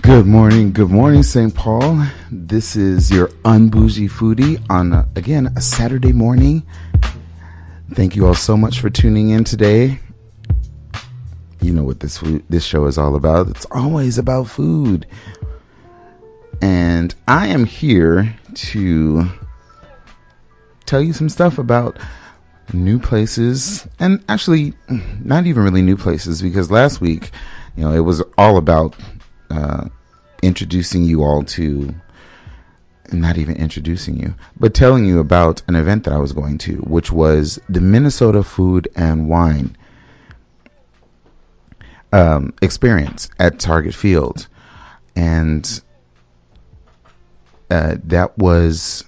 Good morning, St. Paul. This is your Un-Bougie foodie on, again, a Saturday morning. Thank you all so much for tuning in today. You know what this show is all about. It's always about food. And I am here to tell you some stuff about new places, and actually not even really new places, because last week, it was all about introducing you all to, not even introducing you, but telling you about an event that I was going to, which was the Minnesota Food and Wine experience at Target Field. And that was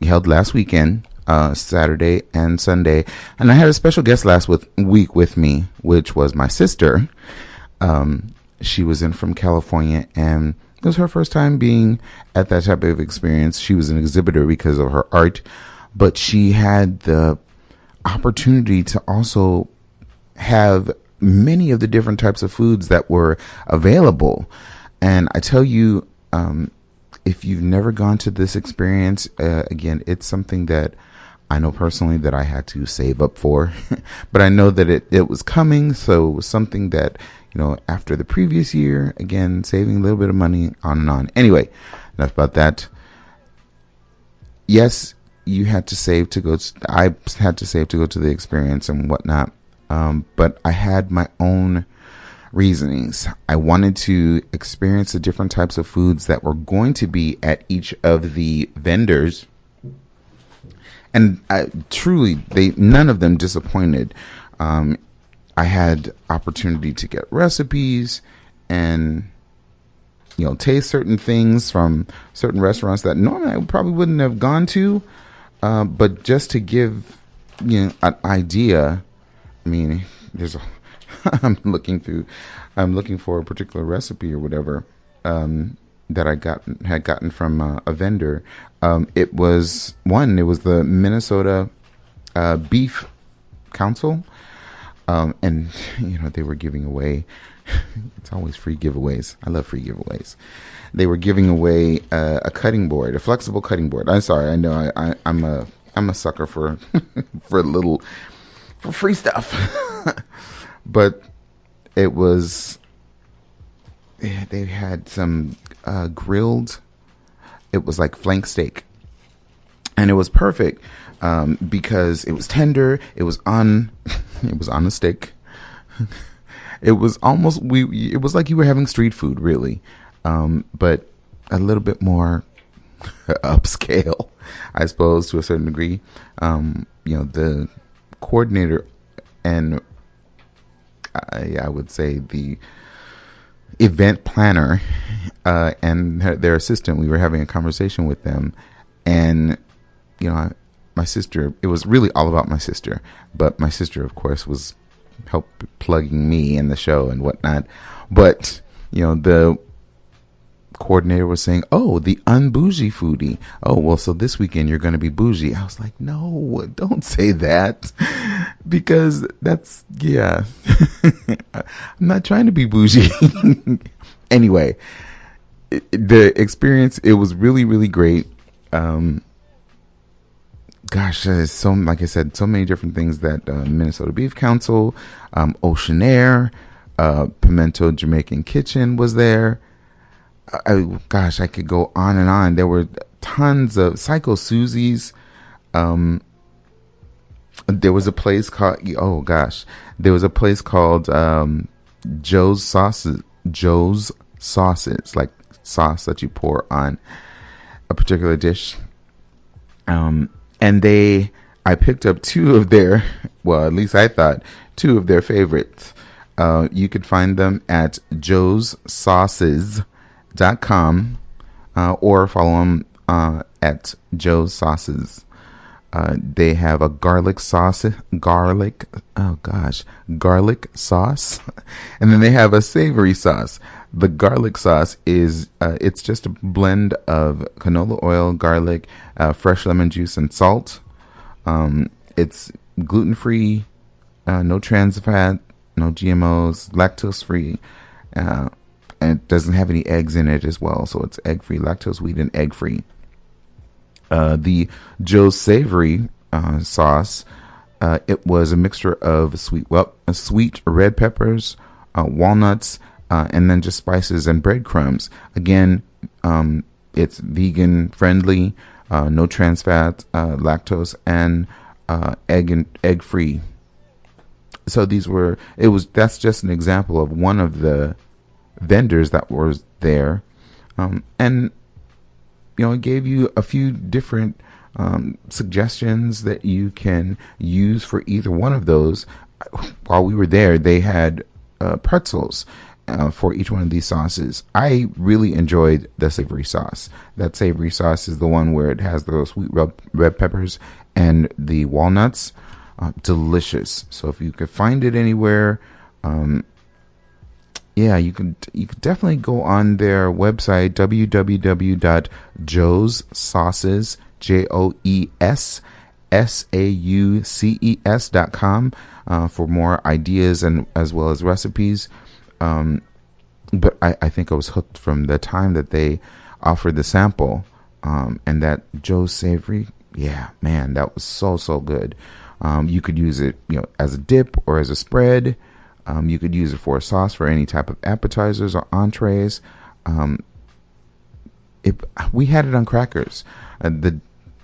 held last weekend, Saturday and Sunday. And I had a special guest last week with me, which was my sister. She was in from California, and it was her first time being at that type of experience. She was an exhibitor because of her art, but she had the opportunity to also have many of the different types of foods that were available. And I tell you, if you've never gone to this experience, again, it's something that I know personally that I had to save up for, but I know that it was coming. So it was something that, after the previous year, again, saving a little bit of money, on and on. Anyway, enough about that. Yes, you had to save to go. I had to save to go to the experience and whatnot. But I had my own reasonings. I wanted to experience the different types of foods that were going to be at each of the vendors. And none of them disappointed. I had opportunity to get recipes and, taste certain things from certain restaurants that normally I probably wouldn't have gone to. But just to give, an idea, I mean, I'm looking for a particular recipe or whatever, that I had gotten from a vendor. It was the Minnesota Beef Council. And they were giving away, it's always free giveaways. I love free giveaways. They were giving away a cutting board, a flexible cutting board. I'm sorry. I know I'm a sucker for for free stuff. But it was, they had some grilled, it was like flank steak. And it was perfect because it was tender. It was on a stick. It was almost, it was like you were having street food, really, but a little bit more upscale, I suppose, to a certain degree. The coordinator and I would say the event planner and their assistant, we were having a conversation with them, and my sister, it was really all about my sister, but my sister, of course, was plugging me in the show and whatnot. But, the coordinator was saying, oh, the Un-Bougie foodie. Oh, well, so this weekend you're going to be bougie. I was like, no, don't say that, because that's, yeah, I'm not trying to be bougie. Anyway, the experience, it was really, really great. Gosh, there's like I said, so many different things that Minnesota Beef Council, Oceanaire, Pimento Jamaican Kitchen was there. I could go on and on. There were tons of Psycho Susie's. There was a place called, Joe's Sauces, like sauce that you pour on a particular dish. And I picked up two of their, well, at least I thought, two of their favorites. You could find them at joessauces.com, or follow them at Joe's Sauces. They have a garlic sauce, garlic sauce, and then they have a savory sauce. The garlic sauce is, it's just a blend of canola oil, garlic, fresh lemon juice, and salt. It's gluten-free, no trans fat, no GMOs, lactose-free, and it doesn't have any eggs in it as well, so it's egg-free, lactose, wheat, and egg-free. The Joe's Savory sauce, it was a mixture of sweet red peppers, walnuts, and then just spices and breadcrumbs. Again, it's vegan friendly, no trans fat, lactose, and egg free. So that's just an example of one of the vendors that was there, and it gave you a few different suggestions that you can use for either one of those. While we were there, they had pretzels for each one of these sauces. I really enjoyed the savory sauce. That savory sauce is the one where it has those sweet red peppers and the walnuts. Delicious. So if you could find it anywhere, you could definitely go on their website, www.joessauces, JOESSAUCES.com, for more ideas and as well as recipes. But I think I was hooked from the time that they offered the sample, and that Joe's Savory, yeah, man, that was so good. You could use it, as a dip or as a spread. You could use it for a sauce for any type of appetizers or entrees. We had it on crackers. The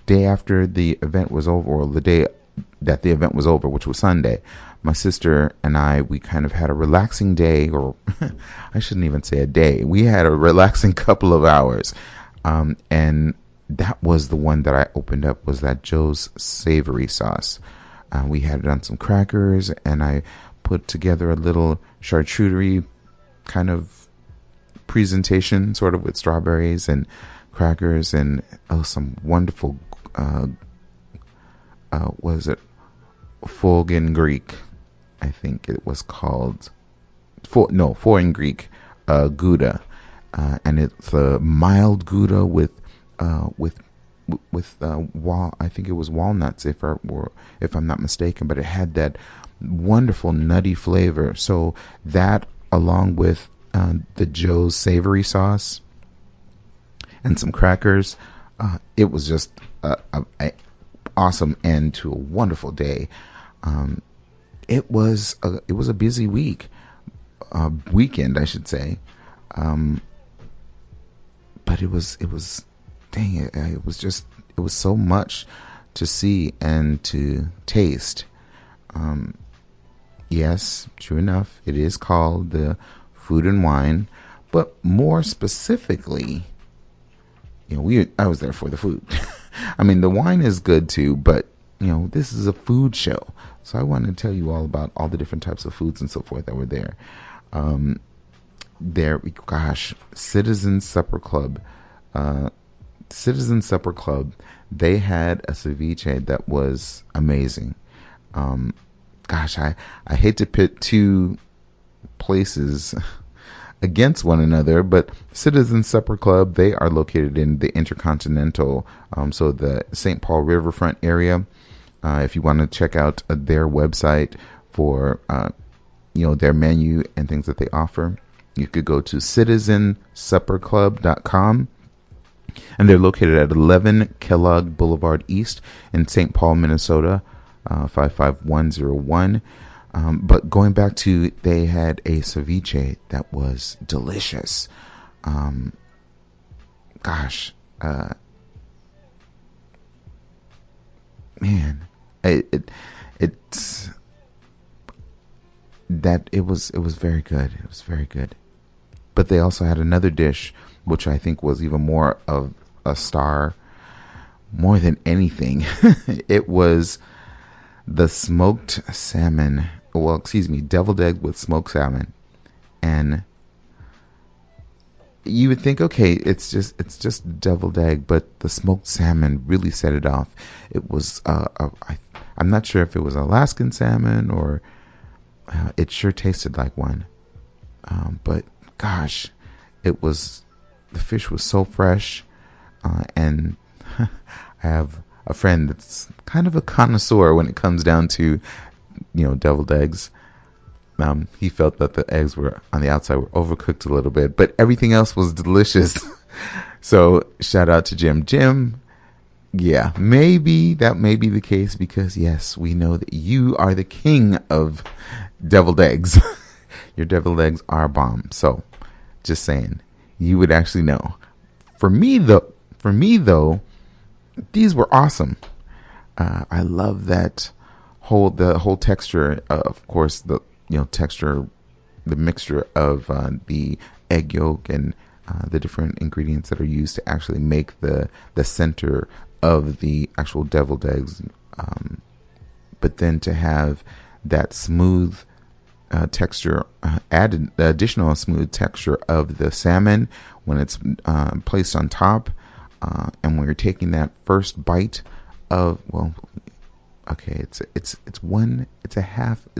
day after the event was over, or the day that the event was over, which was Sunday, my sister and we kind of had a relaxing day, or I shouldn't even say a day. We had a relaxing couple of hours. And that was the one that I opened up, was that Joe's Savory sauce. We had it on some crackers, and I put together a little charcuterie kind of presentation, sort of with strawberries and crackers and some wonderful, was it Foreign Greek? I think it was called Foreign Greek Gouda, and it's a mild Gouda with I think it was walnuts, if I'm not mistaken, but it had that wonderful nutty flavor. So that, along with the Joe's Savory sauce and some crackers, it was just a awesome end to a wonderful day. It was a busy weekend, I should say, but it was dang it, it was so much to see and to taste. Yes, true enough, it is called the Food and Wine, but more specifically, I was there for the food. I mean, the wine is good too, but this is a food show, so I wanted to tell you all about all the different types of foods and so forth that were there. Citizen Supper Club. They had a ceviche that was amazing. I hate to pit two places against one another, but Citizen Supper Club, they are located in the Intercontinental, so the St. Paul Riverfront area. If you want to check out their website for their menu and things that they offer, you could go to citizensupperclub.com. And they're located at 11 Kellogg Boulevard East in St. Paul, Minnesota, 55101. But going back to, they had a ceviche that was delicious. Man, it was very good. It was very good. But they also had another dish, which I think was even more of a star, more than anything. It was the smoked salmon. Deviled egg with smoked salmon. And you would think, okay, it's just deviled egg, but the smoked salmon really set it off. It was, I'm not sure if it was Alaskan salmon or it sure tasted like one. But gosh, the fish was so fresh, and I have a friend that's kind of a connoisseur when it comes down to, deviled eggs. He felt that the eggs were on the outside were overcooked a little bit, but everything else was delicious. So shout out to Jim. Jim, yeah, maybe that may be the case because yes, we know that you are the king of deviled eggs. Your deviled eggs are bomb. So just saying, you would actually know. For me though, these were awesome. I love that the whole texture. Of course, the texture, the mixture of the egg yolk and the different ingredients that are used to actually make the center of the actual deviled eggs. But then to have that smooth texture, added the additional smooth texture of the salmon when it's placed on top, and when you're taking that first bite of, well, okay, it's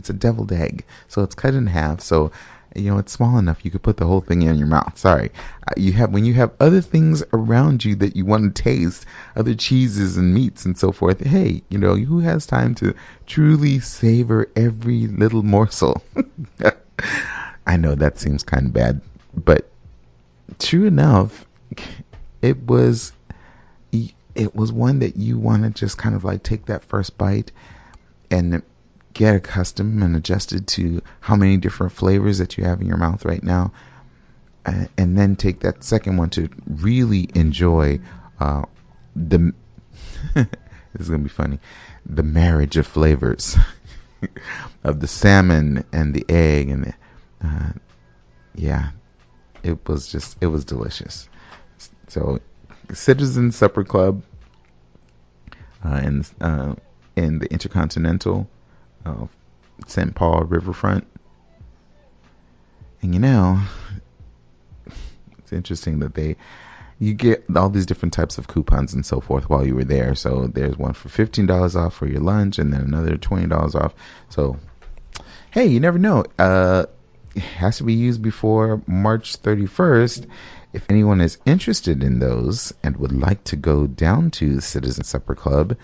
a deviled egg, so it's cut in half, so it's small enough you could put the whole thing in your mouth. Sorry, when you have other things around you that you want to taste, other cheeses and meats and so forth. Hey, who has time to truly savor every little morsel? I know that seems kind of bad, but true enough, it was one that you want to just kind of like take that first bite and get accustomed and adjusted to how many different flavors that you have in your mouth right now, and then take that second one to really enjoy the this is gonna be funny, the marriage of flavors of the salmon and the egg, and it was delicious. So Citizen Supper Club in the Intercontinental St. Paul Riverfront. And it's interesting that you get all these different types of coupons and so forth while you were there. So there's one for $15 off for your lunch, and then another $20 off. So hey, you never know. It has to be used before March 31st. If anyone is interested in those and would like to go down to the Citizen Supper Club,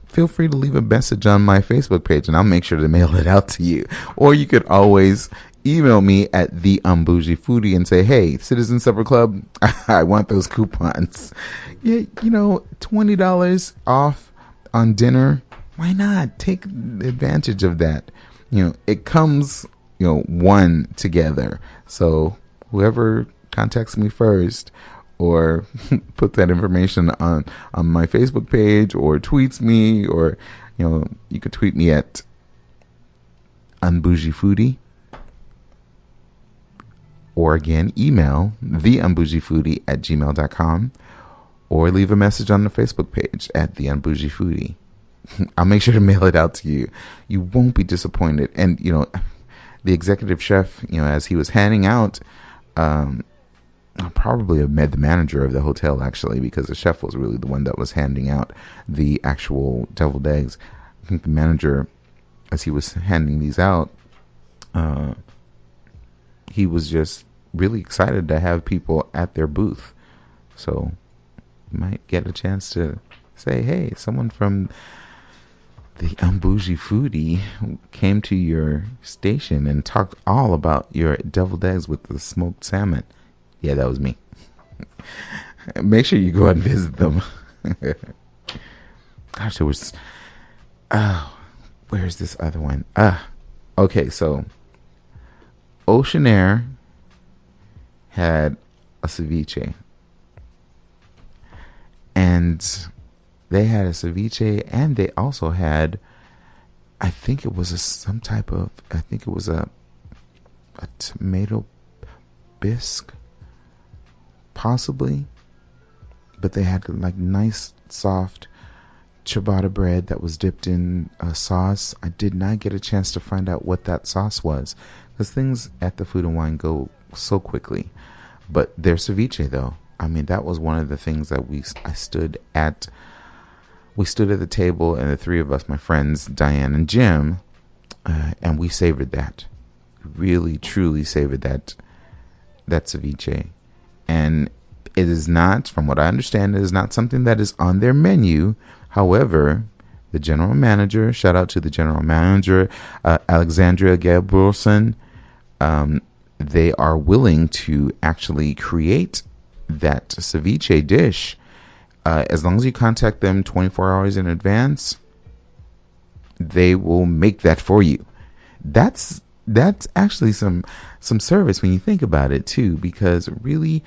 feel free to leave a message on my Facebook page and I'll make sure to mail it out to you. Or you could always email me at the Un-Bougie Foodie and say, hey, Citizen Supper Club, I want those coupons. Yeah, $20 off on dinner. Why not? Take advantage of that. It comes, one together. So whoever contacts me first, or put that information on my Facebook page, or tweets me, or you could tweet me at Un-Bougie Foodie, or again email the Un-Bougie at gmail.com, or leave a message on the Facebook page at the Un-Bougie Foodie. I'll make sure to mail it out to you. You won't be disappointed. And the executive chef, as he was handing out, I'll probably have met the manager of the hotel, actually, because the chef was really the one that was handing out the actual deviled eggs. I think the manager, as he was handing these out, he was just really excited to have people at their booth. So you might get a chance to say, hey, someone from the Un-Bougie Foodie came to your station and talked all about your deviled eggs with the smoked salmon. Yeah, that was me. Make sure you go and visit them. Gosh, there was... where's this other one? Okay, so Oceanaire had a ceviche. And they had a ceviche, and they also had, I think it was a tomato bisque, possibly, but they had like nice soft ciabatta bread that was dipped in a sauce. I did not get a chance to find out what that sauce was, because things at the Food and Wine go so quickly. But their ceviche, though, I mean, that was one of the things that we stood at the table, and the three of us, my friends Diane and Jim, and we savored that. Really, truly savored that ceviche. And it is not, from what I understand, it is not something that is on their menu. However, the general manager, shout out to the general manager, Alexandria Gabrielson. They are willing to actually create that ceviche dish. As long as you contact them 24 hours in advance, they will make that for you. That's actually some service when you think about it too, because really,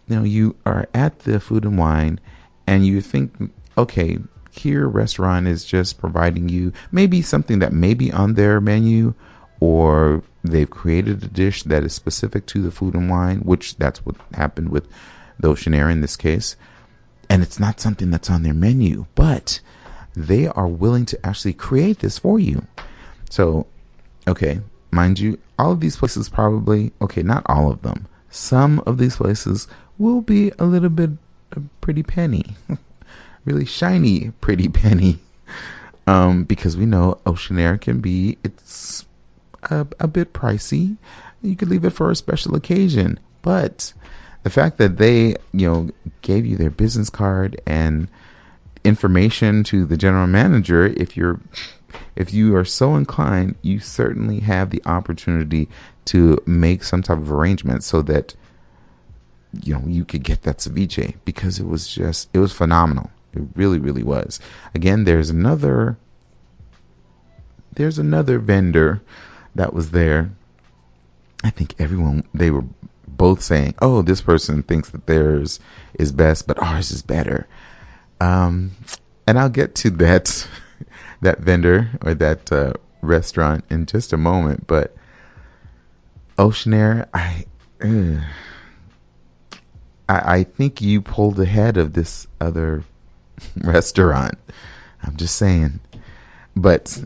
you are at the Food and Wine and you think, okay, here restaurant is just providing you maybe something that may be on their menu, or they've created a dish that is specific to the Food and Wine, which that's what happened with the Oceanaire in this case. And it's not something that's on their menu, but they are willing to actually create this for you. So, okay, mind you, all of these places probably, okay, not all of them, some of these places will be a little bit a pretty penny. Really shiny, pretty penny. Because we know Oceanaire can be, it's a bit pricey. You could leave it for a special occasion. But the fact that they, gave you their business card and information to the general manager, if you are so inclined, you certainly have the opportunity to make some type of arrangement so that you could get that ceviche, because it was phenomenal. It really, really was. Again, there's another vendor that was there. I think they were both saying, oh, this person thinks that theirs is best, but ours is better. And I'll get to that vendor or that restaurant in just a moment. But Oceanaire, I think you pulled ahead of this other restaurant. I'm just saying. But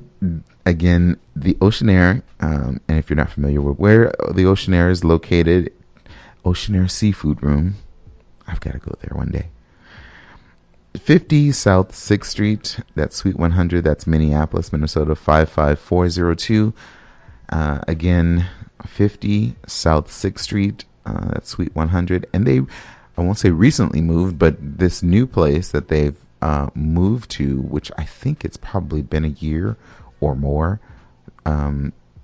again, the Oceanaire, and if you're not familiar with where the Oceanaire is located, Oceanaire Seafood Room, I've got to go there one day. 50 South 6th Street, that's Suite 100, that's Minneapolis, Minnesota 55402. Again, 50 South 6th Street, that's Suite 100. And I won't say recently moved, but this new place that they've moved to, which I think it's probably been a year or more,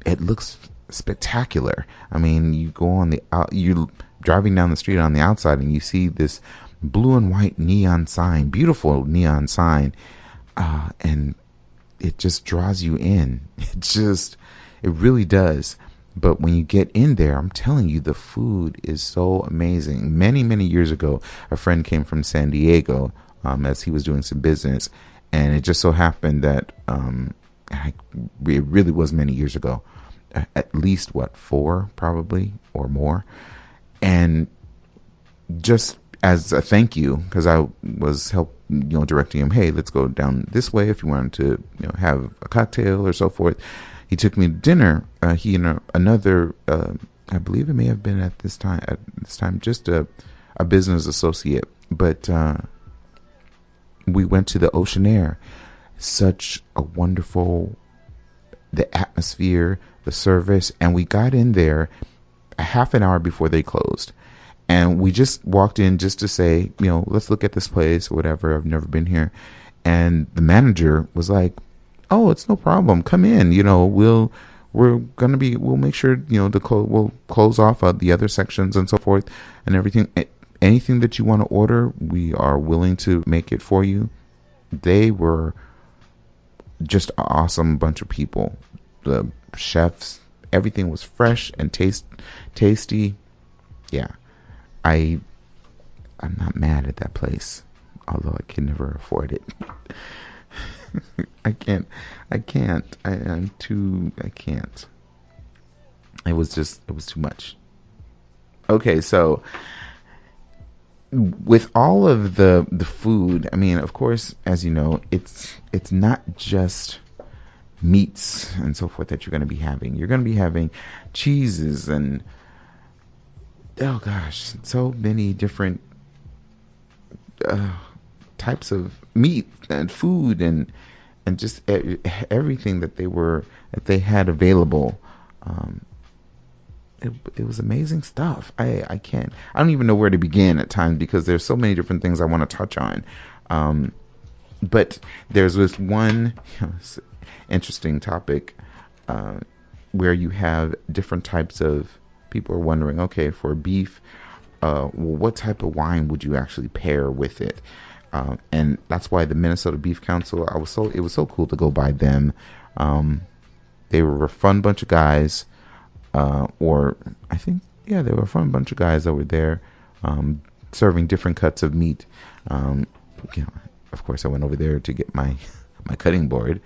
it looks spectacular. I mean, you go you're driving down the street on the outside and you see this blue and white neon sign, beautiful neon sign, and it just draws you in. It really does. But when you get in there, I'm telling you, the food is so amazing. Many, many years ago, a friend came from San Diego as he was doing some business, and it just so happened that it really was many years ago, at least 4 probably or more, and just as a thank you, because I was directing him, hey, let's go down this way if you wanted to have a cocktail or so forth. He took me to dinner. He and another, I believe it may have been at this time, just a business associate. But we went to the Oceanaire. Such a wonderful, the atmosphere, the service, and we got in there a half an hour before they closed. And we just walked in just to say, let's look at this place or whatever. I've never been here. And the manager was like, oh, it's no problem. Come in. We'll make sure, we'll close off the other sections and so forth and everything. Anything that you want to order, we are willing to make it for you. They were just an awesome bunch of people. The chefs, everything was fresh and tasty. Yeah. I'm not mad at that place, although I can never afford it. I can't. It was too much. Okay, so with all of the food, I mean, of course, as you know, it's not just meats and so forth that you're going to be having. You're going to be having cheeses and, oh gosh, so many different types of meat and food and just everything that they had available. It was amazing stuff. I don't even know where to begin at times because there's so many different things I want to touch on. But there's this one interesting topic where you have different types of people are wondering, okay, for beef, well, what type of wine would you actually pair with it? And that's why the Minnesota Beef Council, it was so cool to go by them. They were a fun bunch of guys, or I think, yeah, they were a fun bunch of guys that were there, serving different cuts of meat. You know, of course, I went over there to get my cutting board.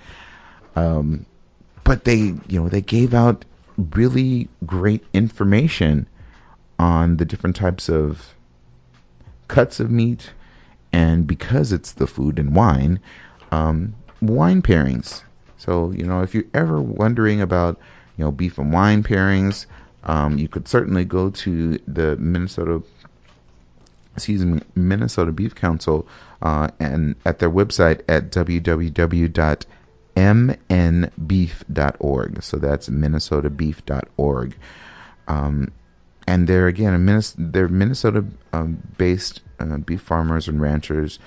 But they gave out really great information on the different types of cuts of meat, and because it's the food and wine, wine pairings. So, if you're ever wondering about, beef and wine pairings, you could certainly go to the Minnesota Beef Council, and at their website at www.mnbeef.org. So that's minnesotabeef.org. And they're again they're Minnesota based beef farmers and ranchers.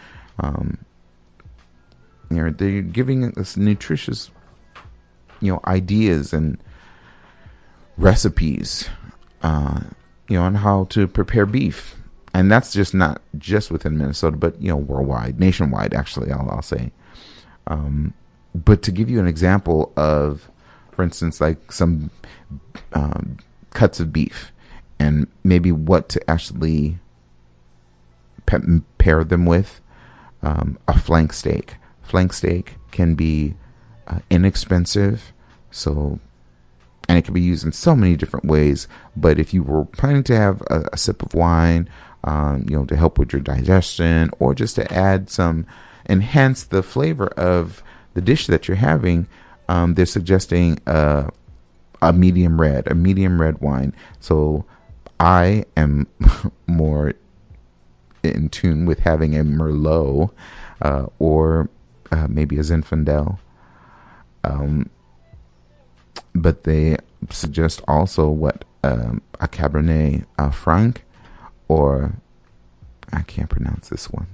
They're giving us nutritious ideas and recipes on how to prepare beef. And that's just not just within Minnesota, but worldwide, nationwide, actually, I'll say. But to give you an example of, for instance, like some cuts of beef, and maybe what to actually pair them with, a flank steak. Flank steak can be inexpensive, and it can be used in so many different ways. But if you were planning to have a sip of wine, to help with your digestion, or just to enhance the flavor of the dish that you're having, they're suggesting a medium red wine. So I am more in tune with having a Merlot, or maybe a Zinfandel. But they suggest also a Cabernet Franc, or I can't pronounce this one.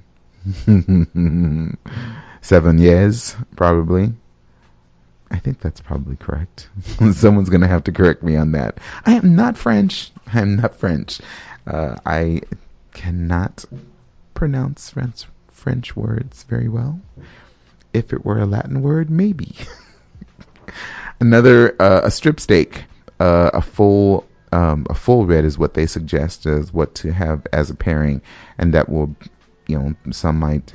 7 years, probably. I think that's probably correct. Someone's going to have to correct me on that. I am not French. I cannot pronounce French words very well. If it were a Latin word, maybe. Another, a strip steak, a full red is what they suggest as what to have as a pairing, and that will, some might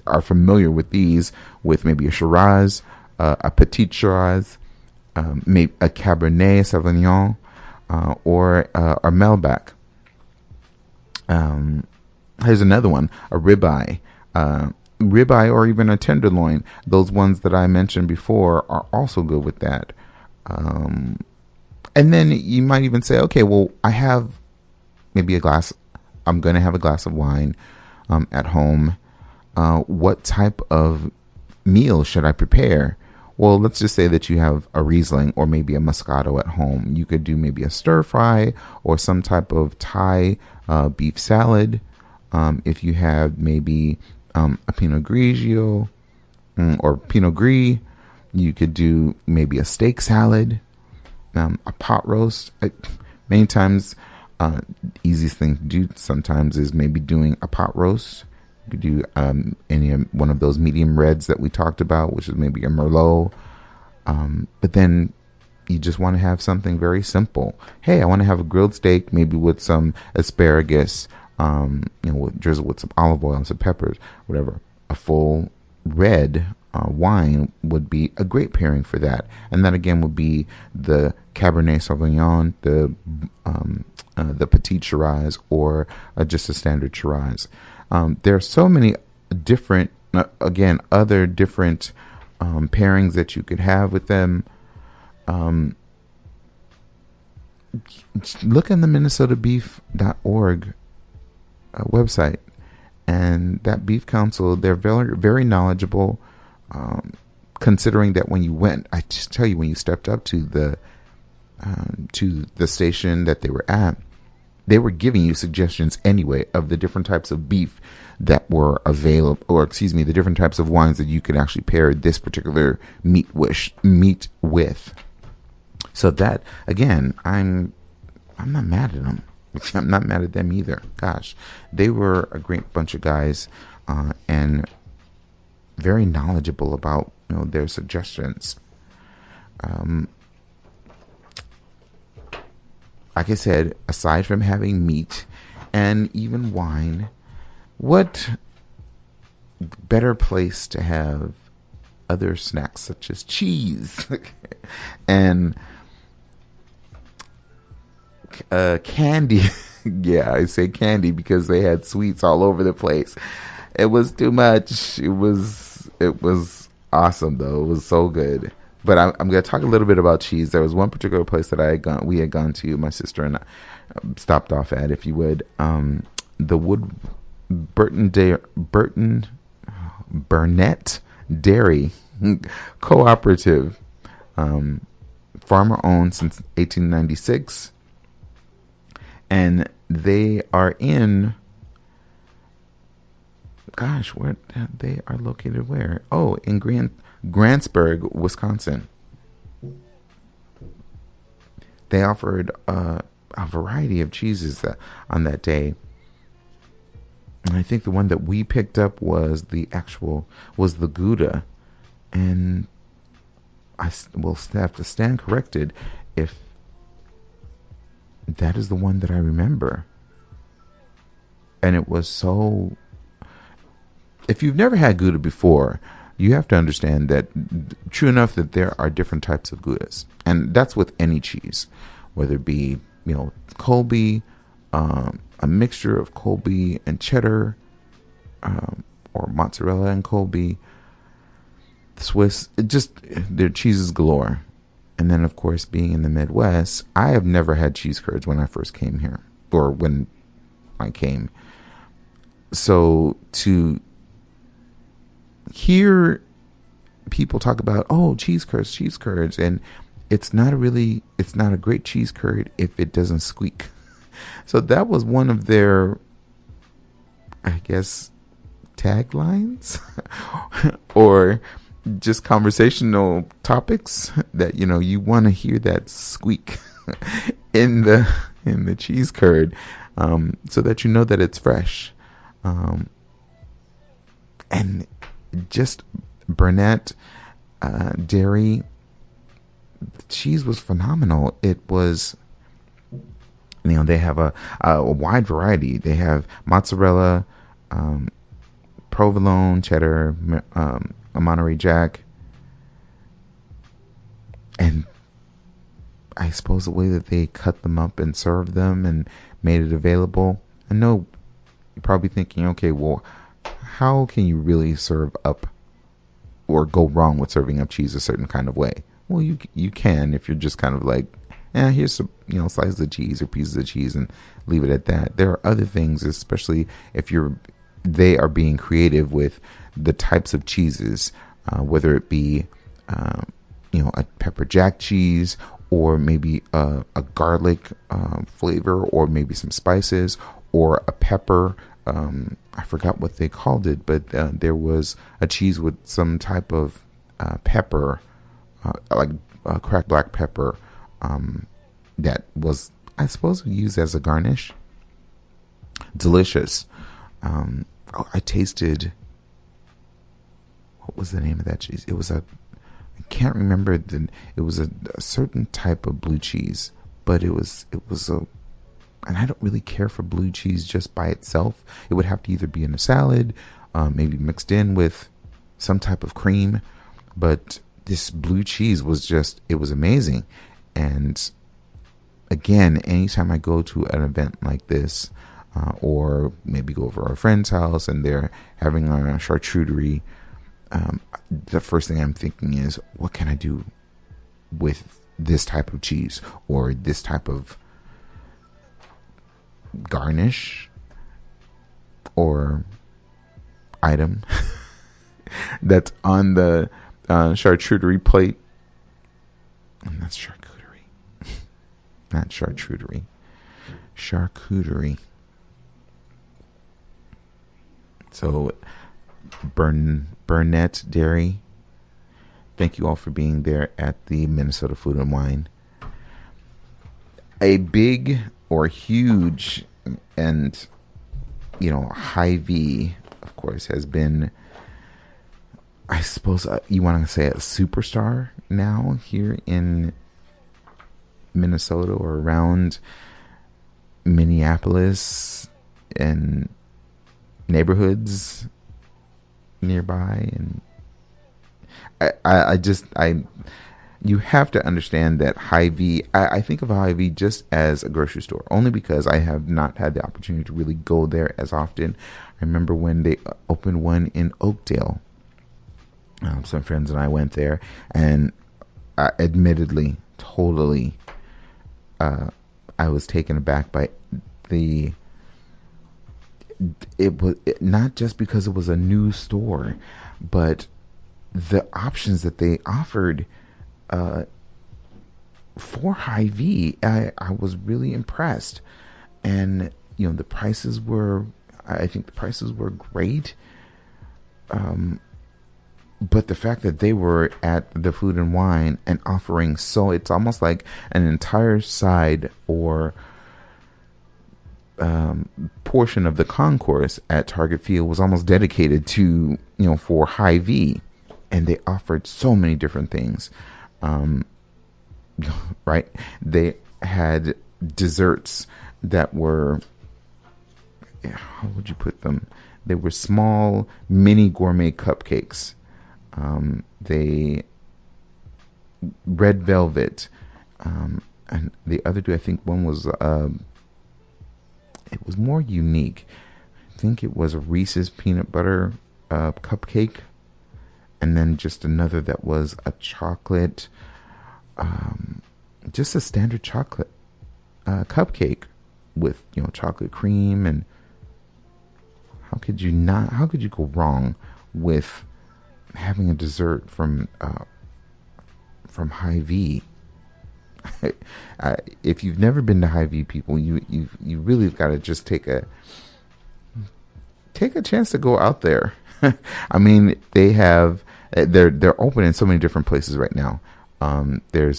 are familiar with these, with maybe a Shiraz, a Petit Shiraz, maybe a Cabernet Sauvignon, or a Malbec. Here's another one, a ribeye. Ribeye or even a tenderloin. Those ones that I mentioned before are also good with that. And then you might even say, okay, well, I have maybe I'm going to have a glass of wine at home. What type of meal should I prepare? Well, let's just say that you have a Riesling or maybe a Moscato at home. You could do maybe a stir fry or some type of Thai beef salad. If you have maybe a Pinot Grigio or Pinot Gris, you could do maybe a steak salad, a pot roast. Many times, easiest thing to do sometimes is maybe doing a pot roast. You could do one of those medium reds that we talked about, which is maybe a Merlot. But then you just want to have something very simple. Hey, I want to have a grilled steak, maybe with some asparagus, drizzle with some olive oil and some peppers, whatever. A full red wine would be a great pairing for that. And that again would be the Cabernet Sauvignon, the Petit Shiraz, or just a standard Shiraz. There are so many different, other different pairings that you could have with them. Look in the MinnesotaBeef.org website, and that beef council, they're very, very knowledgeable, considering that when you went, I just tell you, when you stepped up to the station that they were at, they were giving you suggestions anyway of the different types of beef that were available, or excuse me, the different types of wines that you could actually pair this particular meat with. So that, again, I'm not mad at them. I'm not mad at them either. Gosh, they were a great bunch of guys, and very knowledgeable about, their suggestions. Like I said, aside from having meat and even wine, what better place to have other snacks such as cheese and candy? Yeah, I say candy because they had sweets all over the place. It was too much. It was awesome though. It was so good. But I'm going to talk a little bit about cheese. There was one particular place that we had gone to, my sister and I stopped off at, if you would. The Burnett Dairy Cooperative, farmer owned since 1896, and they are in. Gosh, where they are located? Where? Oh, in Grantsburg, Wisconsin. They offered a variety of cheeses on that day. And I think the one that we picked up was the Gouda. And I will have to stand corrected if that is the one that I remember. And it was so... If you've never had Gouda before, you have to understand that, true enough, that there are different types of Goudas. And that's with any cheese, whether it be, Colby, a mixture of Colby and cheddar, or mozzarella and Colby, Swiss, their cheeses galore. And then, of course, being in the Midwest, I have never had cheese curds when I first came here, or when I came. So to hear people talk about, cheese curds, and it's not a great cheese curd if it doesn't squeak. So that was one of their, I guess, taglines or just conversational topics, that you want to hear that squeak in the cheese curd, so that you know that it's fresh. And just Burnett Dairy, the cheese was phenomenal. It was, they have a wide variety. They have mozzarella, provolone, cheddar, a Monterey Jack, and I suppose the way that they cut them up and served them and made it available. I know you're probably thinking, okay, well, how can you really serve up or go wrong with serving up cheese a certain kind of way? Well, you can, if you're just kind of like, here's some, slices of cheese or pieces of cheese, and leave it at that. There are other things, especially if they are being creative with the types of cheeses, whether it be, a pepper jack cheese, or maybe a garlic flavor, or maybe some spices, or a pepper. I forgot what they called it, but there was a cheese with some type of pepper, like cracked black pepper, that was, I suppose, used as a garnish. Delicious. I tasted, what was the name of that cheese? It was I can't remember. It was a certain type of blue cheese, but it was and I don't really care for blue cheese just by itself. It would have to either be in a salad, maybe mixed in with some type of cream. But this blue cheese was it was amazing. And again, anytime I go to an event like this, or maybe go over to a friend's house and they're having a charcuterie, the first thing I'm thinking is, what can I do with this type of cheese or this type of garnish or item that's on the charcuterie plate? And that's charcuterie, not charcuterie. charcuterie. So, Burnett Dairy, thank you all for being there at the Minnesota Food and Wine. A big or huge and, HyVee, of course, has been, I suppose you want to say, a superstar now here in Minnesota or around Minneapolis and neighborhoods nearby. And you have to understand that HyVee, I think of HyVee just as a grocery store, only because I have not had the opportunity to really go there as often. I remember when they opened one in Oakdale. Some friends and I went there, and admittedly, totally, I was taken aback by it was not just because it was a new store, but the options that they offered for HyVee. I was really impressed, and the prices were, I think the prices were great. But the fact that they were at the Food and Wine and offering, so it's almost like an entire side or portion of the concourse at Target Field was almost dedicated to, for HyVee. And they offered so many different things. Right? They had desserts that were, how would you put them? They were small mini gourmet cupcakes. They red velvet, and the other two, I think one was it was more unique. I think it was a Reese's peanut butter cupcake, and then just another that was a chocolate, just a standard chocolate cupcake with chocolate cream. And how could you go wrong with having a dessert from HyVee? If you've never been to HyVee, people, you really got to just take a chance to go out there. I mean, they're open in so many different places right now. They're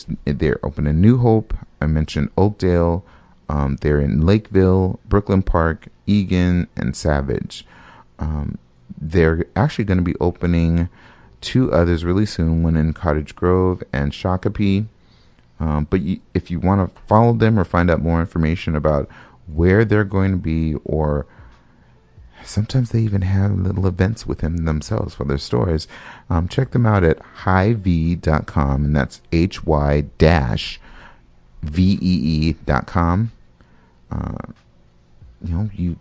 open in New Hope. I mentioned Oakdale. They're in Lakeville, Brooklyn Park, Eagan, and Savage. They're actually going to be opening 2 others really soon, one in Cottage Grove and Shakopee. But if you want to follow them or find out more information about where they're going to be, or sometimes they even have little events with them themselves for their stores, check them out at HyVee.com, and that's HY-VEE.com. You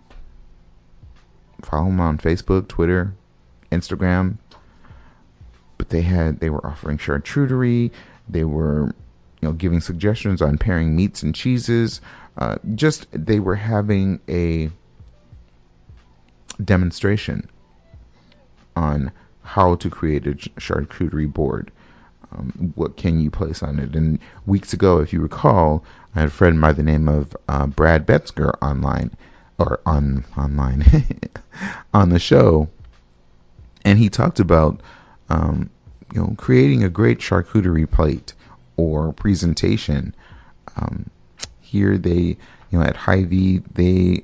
follow them on Facebook, Twitter, Instagram. But they were offering charcuterie. They were, giving suggestions on pairing meats and cheeses. They were having a demonstration on how to create a charcuterie board. What can you place on it? And weeks ago, if you recall, I had a friend by the name of Brad Betzger online on the show, and he talked about creating a great charcuterie plate or presentation. Here they, at HyVee, they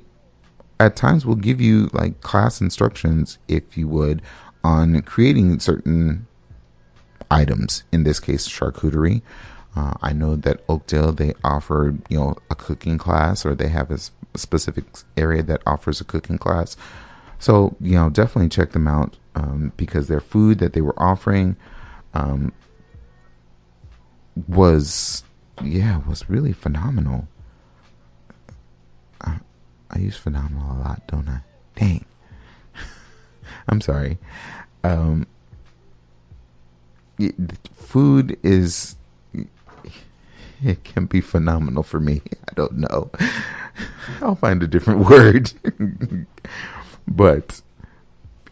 at times will give you like class instructions, if you would, on creating certain items, in this case charcuterie. I know that Oakdale, they offer a cooking class, or they have a specific area that offers a cooking class. So definitely check them out, because their food that they were offering was really phenomenal. I use phenomenal a lot, don't I? Dang. I'm sorry. Food is, it can be phenomenal for me. I don't know. I'll find a different word. But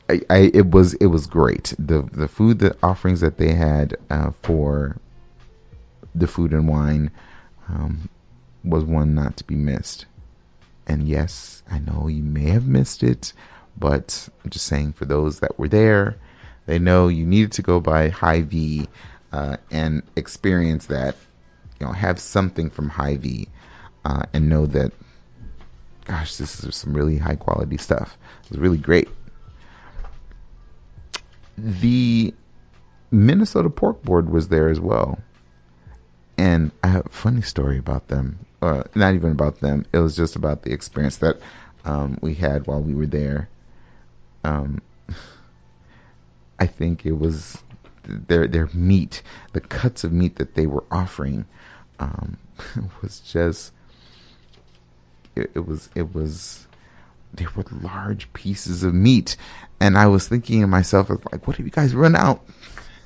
it was great. The food, the offerings that they had for the Food and Wine was one not to be missed. And yes, I know you may have missed it, but I'm just saying for those that were there, they know you needed to go by HyVee and experience that. Have something from HyVee and know that, gosh, this is some really high quality stuff. It was really great. The Minnesota Pork Board was there as well. And I have a funny story about them. Not even about them. It was just about the experience that we had while we were there. I think it was their meat, the cuts of meat that they were offering was just, it was they were large pieces of meat. And I was thinking to myself, like, what have you guys run out?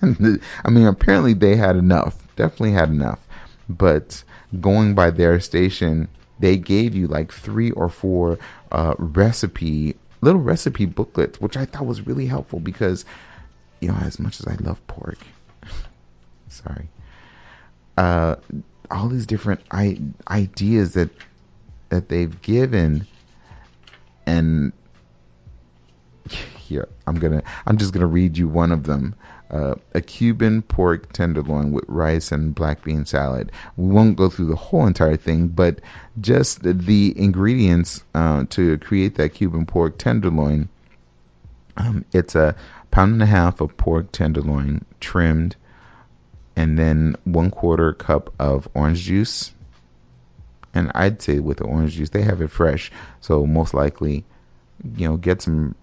I mean, apparently they had enough, definitely had enough. But going by their station, they gave you like 3 or 4 little recipe booklets, which I thought was really helpful because, as much as I love pork, sorry, all these different ideas that they've given. And here, I'm just gonna read you one of them. A Cuban pork tenderloin with rice and black bean salad. We won't go through the whole entire thing, but just the ingredients to create that Cuban pork tenderloin. It's a 1.5 pounds of pork tenderloin trimmed, and then 1/4 cup of orange juice. And I'd say with the orange juice, they have it fresh, so most likely, get some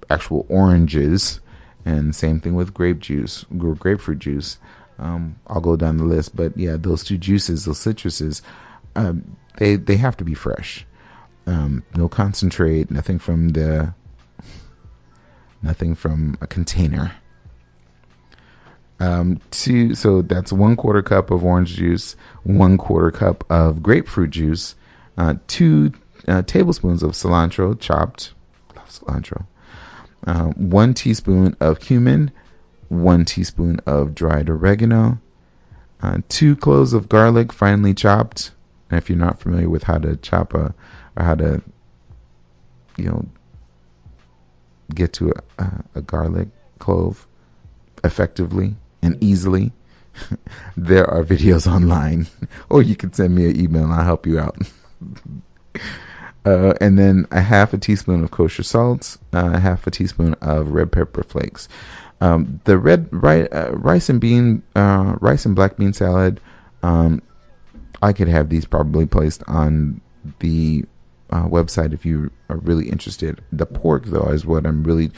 actual oranges. And same thing with grapefruit juice. I'll go down the list, but yeah, those two juices, those citruses, they have to be fresh. No concentrate, nothing from a container. So that's 1/4 cup of orange juice, 1/4 cup of grapefruit juice, 2 tablespoons of cilantro chopped. Love cilantro. 1 teaspoon of cumin, 1 teaspoon of dried oregano, 2 cloves of garlic finely chopped. And if you're not familiar with how to chop or how to, get to a garlic clove effectively and easily, there are videos online, or you can send me an email and I'll help you out. And then a 1/2 teaspoon of kosher salt, 1/2 teaspoon of red pepper flakes. The rice and black bean salad. I could have these probably placed on the website if you are really interested. The pork, though, is what I'm really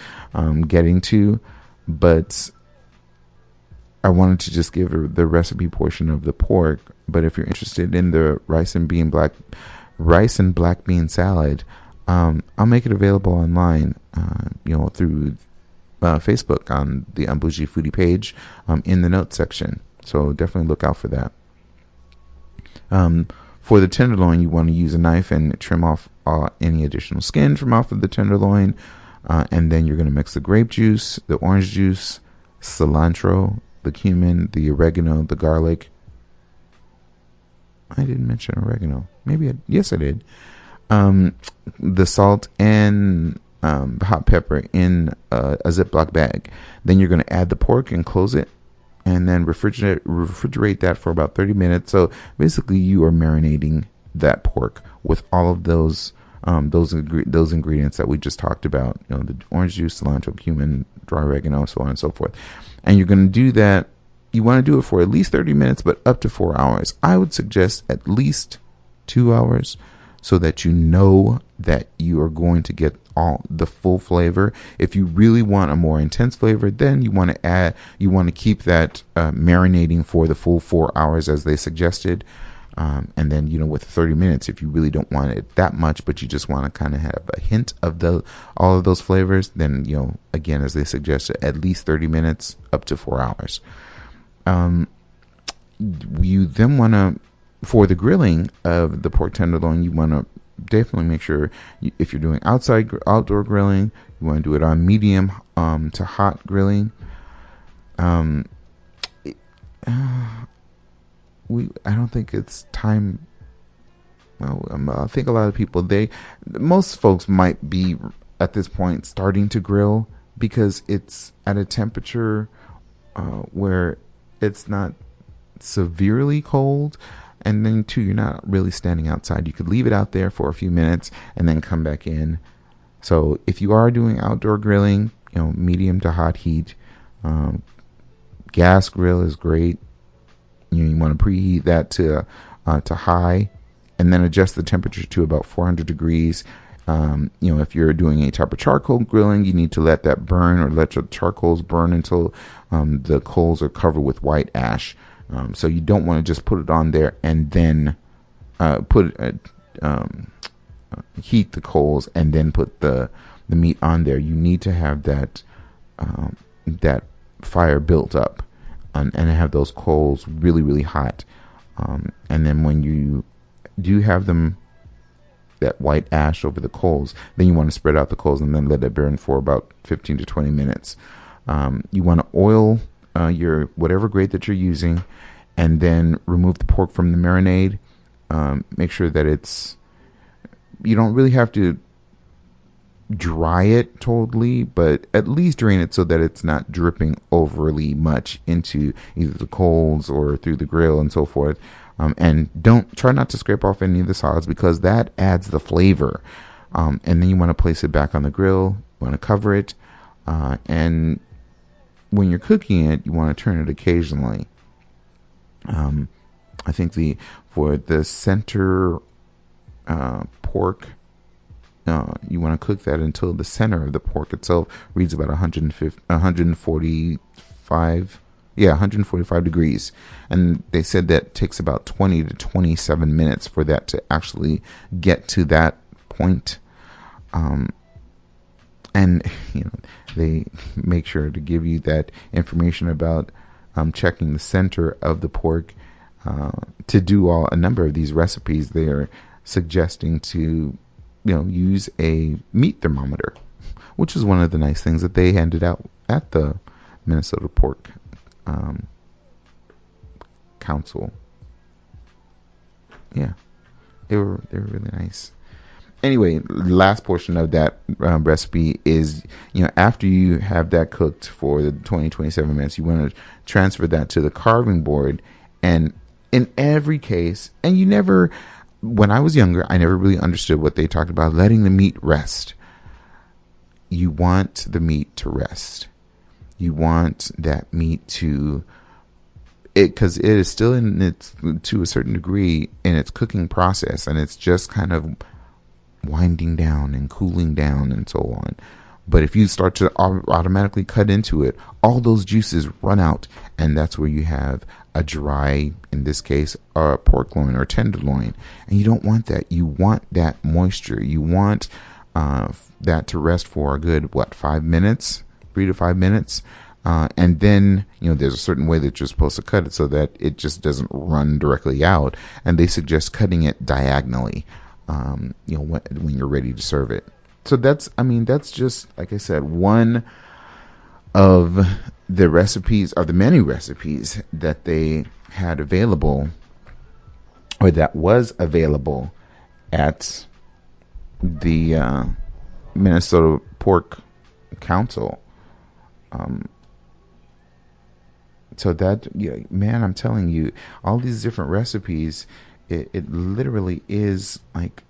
getting to, but I wanted to just give the recipe portion of the pork. But if you're interested in the rice and black bean salad, I'll make it available online, through Facebook on the Un-Bougie foodie page, in the notes section. So definitely look out for that. For the tenderloin, you want to use a knife and trim off any additional skin from off of the tenderloin, and then you're going to mix the grape juice, the orange juice, cilantro, the cumin, the oregano, the garlic. I didn't mention oregano. Yes, I did. The salt and hot pepper in a Ziploc bag. Then you're going to add the pork and close it, and then refrigerate that for about 30 minutes. So basically, you are marinating that pork with all of those ingredients that we just talked about. The orange juice, cilantro, cumin, dry oregano, so on and so forth. And you're going to do that. You want to do it for at least 30 minutes, but up to 4 hours. I would suggest at least 2 hours, so that you know that you are going to get all the full flavor. If you really want a more intense flavor, then you want to keep that marinating for the full 4 hours as they suggested. And then, with 30 minutes, if you really don't want it that much, but you just want to kind of have a hint of all of those flavors, then, again, as they suggested, at least 30 minutes up to 4 hours. You then want to, for the grilling of the pork tenderloin, you want to definitely make sure if you're doing outdoor grilling, you want to do it on medium to hot grilling. I don't think it's time well, I think a lot of people, most folks might be at this point starting to grill because it's at a temperature where it's not severely cold. And then, too, you're not really standing outside. You could leave it out there for a few minutes and then come back in. So if you are doing outdoor grilling, medium to hot heat, gas grill is great. You want to preheat that to high, and then adjust the temperature to about 400 degrees. If you're doing a type of charcoal grilling, you need to let that burn, or let your charcoals burn until the coals are covered with white ash. So you don't want to just put it on there and then heat the coals and then put the meat on there. You need to have that fire built up and have those coals really, really hot. And then when you do have them, that white ash over the coals, then you want to spread out the coals and then let it burn for about 15 to 20 minutes. You want to oil your whatever grate that you're using, and then remove the pork from the marinade. Make sure that you don't really have to dry it totally, but at least drain it so that it's not dripping overly much into either the coals or through the grill and so forth. And try not to scrape off any of the solids, because that adds the flavor. And then you want to place it back on the grill. You want to cover it. And when you're cooking it, you want to turn it occasionally. I think for the center pork, you want to cook that until the center of the pork itself reads about 145 degrees. And they said that takes about 20 to 27 minutes for that to actually get to that point. And they make sure to give you that information about checking the center of the pork. To do a number of these recipes, they are suggesting to use a meat thermometer, which is one of the nice things that they handed out at the Minnesota Pork Council. Yeah, they were really nice. Anyway, last portion of that recipe is, after you have that cooked for the 27 minutes, you want to transfer that to the carving board. And in every case, when I was younger, I never really understood what they talked about, letting the meat rest. You want the meat to rest. You want that meat because it is still to a certain degree in its cooking process, and it's just kind of winding down and cooling down and so on. But if you start to automatically cut into it, all those juices run out, and that's where you have a dry, in this case, pork loin or tenderloin. And you don't want that. You want that moisture. You want that to rest for a good 3 to 5 minutes. And then, there's a certain way that you're supposed to cut it so that it just doesn't run directly out. And they suggest cutting it diagonally, when you're ready to serve it. So that's just, like I said, one of the recipes, or the many recipes that they had available, or that was available at the Minnesota Pork Council. So that, man, I'm telling you, all these different recipes, it literally is like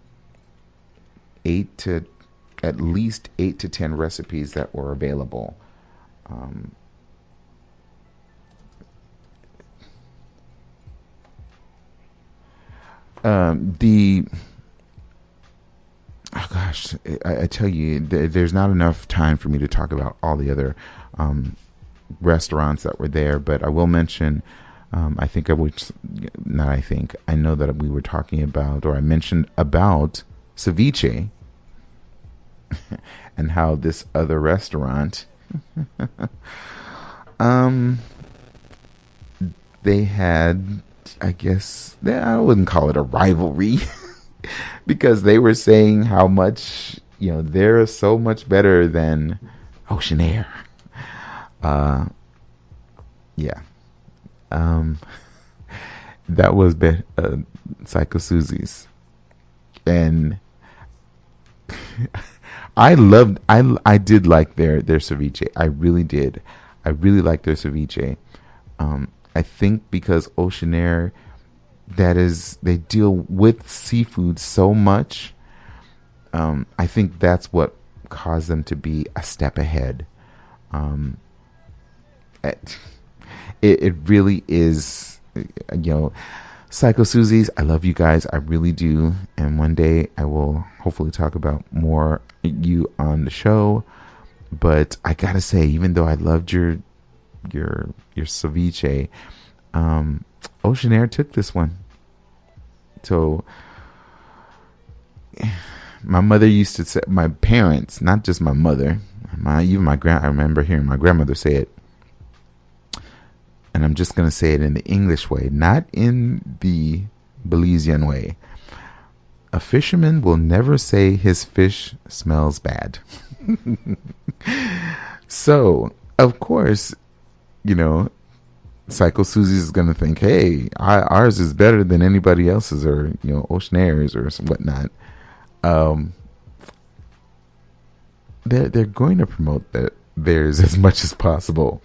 at least 8 to 10 recipes that were available. I tell you, there's not enough time for me to talk about all the other restaurants that were there, but I will mention, I know that we were talking about, or I mentioned about Ceviche, and how this other restaurant, they had, I guess, I wouldn't call it a rivalry, because they were saying how much, they're so much better than Oceanaire. That was Psycho Susie's. And I did like their ceviche. I really did. I really like their ceviche. I think because Oceanaire, they deal with seafood so much. I think that's what caused them to be a step ahead. Um, it, it really is, Psycho Susie's, I love you guys. I really do. And one day I will hopefully talk about more you on the show. But I gotta say, even though I loved your ceviche, Oceanaire took this one. So my mother used to say, my parents, not just my mother, I remember hearing my grandmother say it. And I'm just going to say it in the English way, not in the Belizean way. A fisherman will never say his fish smells bad. So, of course, Psycho Susie's is going to think, hey, ours is better than anybody else's, or, Oceanaire's or whatnot. They're going to promote theirs as much as possible.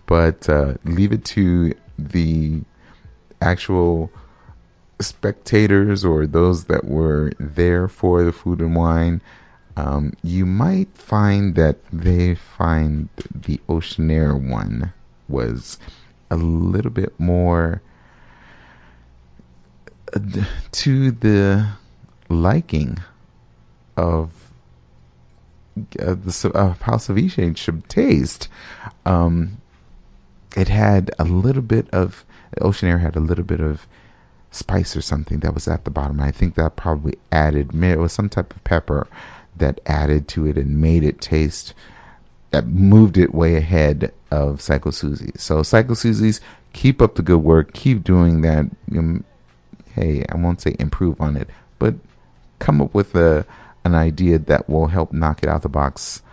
But leave it to the actual spectators or those that were there for the food and wine. You might find that they find the Oceanaire one was a little bit more to the liking of how ceviche should taste. It had a little bit of, Oceanaire had a little bit of spice or something that was at the bottom. I think that probably it was some type of pepper that added to it and made it taste, that moved it way ahead of Psycho Susie. So Psycho Susie's, keep up the good work. Keep doing that. Hey, I won't say improve on it, but come up with an idea that will help knock it out the box.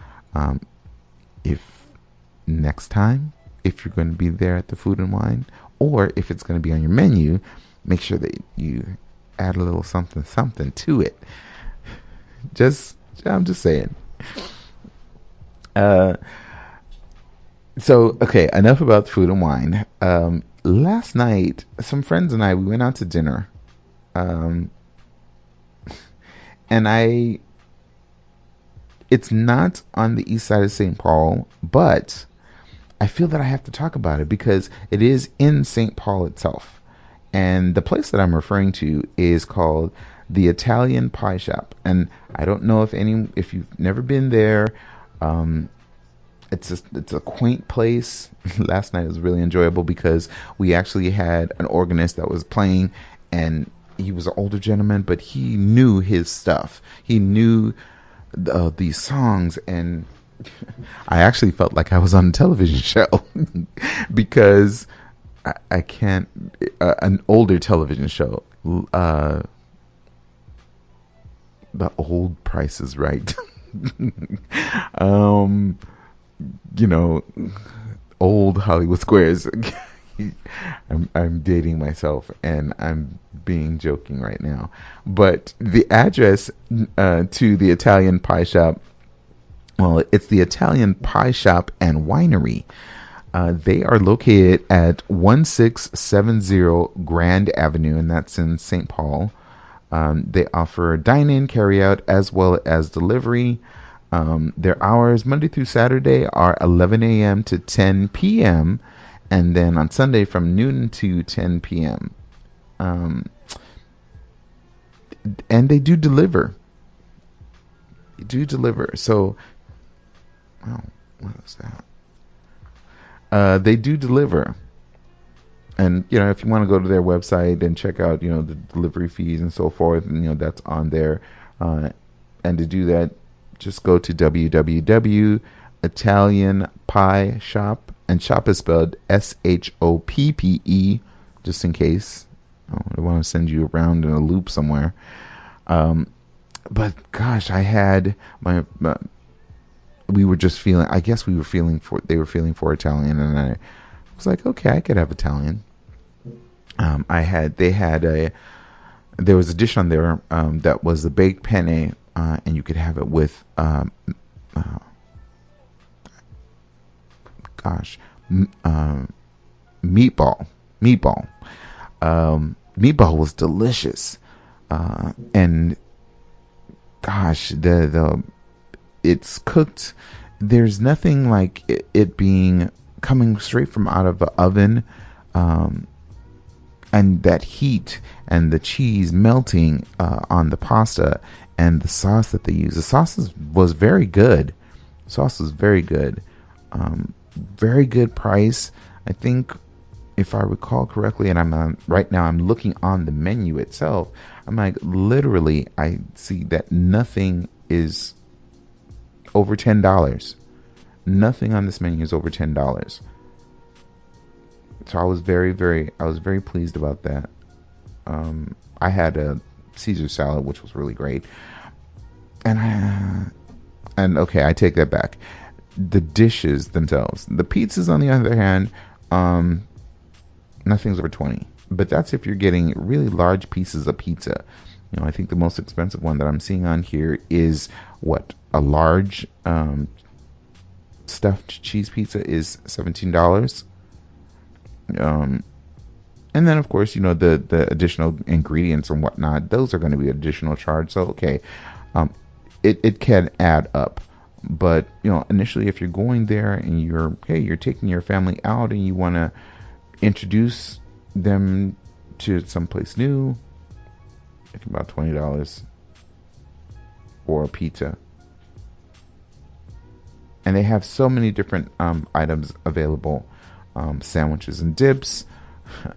If next time, if you're going to be there at the food and wine, or if it's going to be on your menu, make sure that you add a little something to it. I'm just saying. So, okay, enough about food and wine. Last night, some friends and I, we went out to dinner. And it's not on the east side of St. Paul, but I feel that I have to talk about it because it is in St. Paul itself. And the place that I'm referring to is called the Italian Pie Shoppe. And I don't know if you've never been there. It's a quaint place. Last night was really enjoyable because we actually had an organist that was playing, and he was an older gentleman, but he knew his stuff. He knew these songs, and I actually felt like I was on a television show because I can't, an older television show, the old Price is Right. Old Hollywood Squares. I'm dating myself, and I'm being joking right now. But the address to the Italian Pie Shoppe, well, it's the Italian Pie Shoppe and Winery. They are located at 1670 Grand Avenue, and that's in St. Paul. They offer dine-in, carry-out, as well as delivery. Their hours, Monday through Saturday, are 11 a.m. to 10 p.m., and then on Sunday from noon to 10 p.m. And they do deliver. So, wow, what was that? They do deliver. And, if you want to go to their website and check out, the delivery fees and so forth, and, that's on there. And to do that, just go to www.Italian Pie Shoppe, and shop is spelled SHOPPE, just in case. I don't want to send you around in a loop somewhere. But gosh, I had we were just feeling, I guess they were feeling for Italian, and I was like, okay, I could have Italian. They had there was a dish on there that was the baked penne, and you could have it with uh, gosh, meatball. Meatball. Meatball was delicious, and gosh, the it's cooked. There's nothing like it being coming straight from out of the oven, and that heat and the cheese melting on the pasta and the sauce that they use. The sauce was very good. Sauce was very good. Very good price. I think, if I recall correctly, and right now I'm looking on the menu itself. I'm like, literally, I see that nothing is over $10. Nothing on this menu is over $10. So I was very pleased about that. I had a Caesar salad, which was really great, and okay, I take that back. The dishes themselves, the pizzas, on the other hand, nothing's over 20. But that's if you're getting really large pieces of pizza. I think the most expensive one that I'm seeing on here is a large stuffed cheese pizza is $17. And then, of course, the additional ingredients and whatnot, those are going to be additional charge. So, okay, it can add up. But, initially, if you're going there and you're taking your family out and you want to introduce them to someplace new, it's about $20 for a pizza. And they have so many different items available. Sandwiches and dips,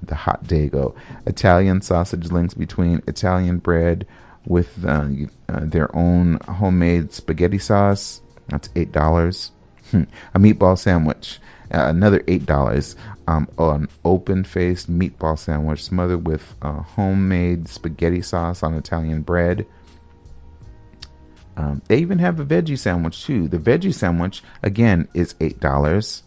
the hot Dago, Italian sausage links between Italian bread with their own homemade spaghetti sauce. That's $8. A meatball sandwich, another $8. An open-faced meatball sandwich smothered with homemade spaghetti sauce on Italian bread. They even have a veggie sandwich too. The veggie sandwich, again, is $8.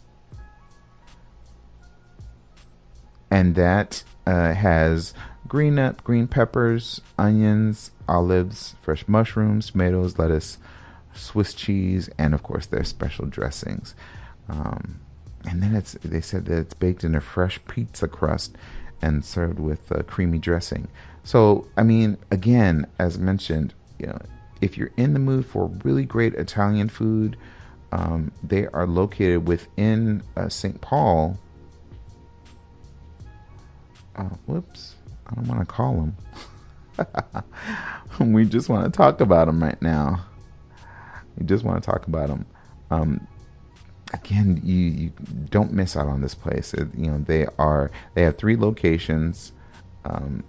And that has green peppers, onions, olives, fresh mushrooms, tomatoes, lettuce, Swiss cheese, and of course their special dressings. And then they said that it's baked in a fresh pizza crust and served with creamy dressing. So, I mean, again, as mentioned, if you're in the mood for really great Italian food, they are located within St. Paul. Whoops, I don't want to call them. We just want to talk about them right now. We just want to talk about them. Again, you don't miss out on this place. They have 3 locations, and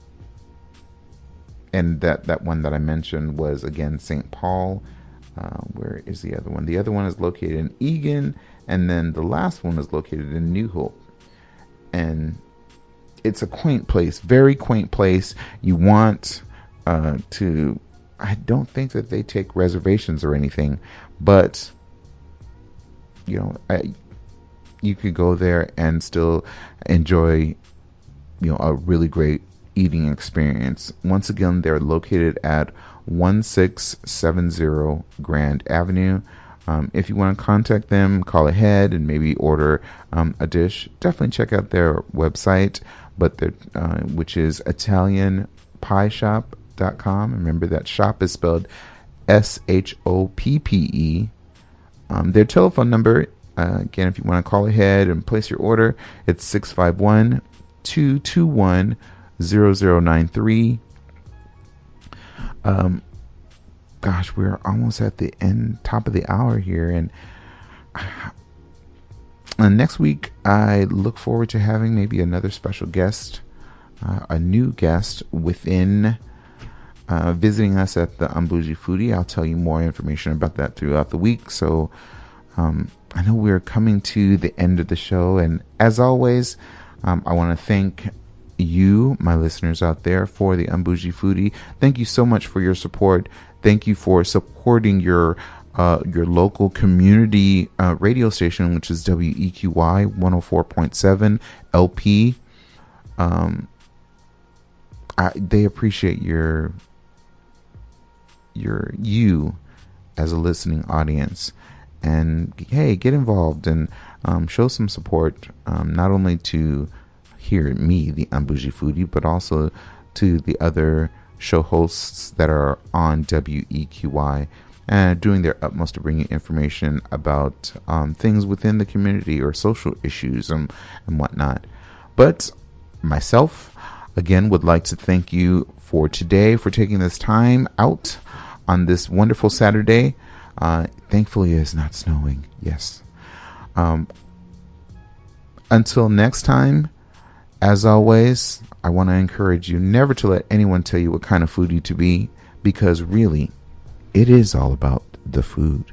that one that I mentioned was, again, St. Paul. Where is the other one? The other one is located in Egan, and then the last one is located in New Hope. And it's a quaint place, very quaint place. You want to... I don't think that they take reservations or anything, but you could go there and still enjoy a really great eating experience. Once again, they're located at 1670 Grand Avenue. If you want to contact them, call ahead and maybe order a dish. Definitely check out their website, which is ItalianPieShoppe.com. Remember that shop is spelled SHOPPE. Their telephone number, again, if you want to call ahead and place your order, it's 651-221-0093. Gosh, we're almost at the top of the hour here, and next week I look forward to having maybe another special guest, a new guest within visiting us at the Un-Bougie Foodie. I'll tell you more information about that throughout the week. So I know we're coming to the end of the show, and as always, I want to thank you, my listeners out there, for the Un-Bougie Foodie. Thank you so much for your support. Thank you for supporting your local community radio station, which is WEQY 104.7 LP. they appreciate you as a listening audience. And hey, get involved and show some support, not only to hear me, the Un-Bougie foodie, but also to the other show hosts that are on WEQY and doing their utmost to bring you information about things within the community or social issues and whatnot. But myself, again, would like to thank you for today, for taking this time out on this wonderful Saturday. Thankfully, it's not snowing. Yes. Until next time, as always, I want to encourage you never to let anyone tell you what kind of foodie to be, because really, it is all about the food.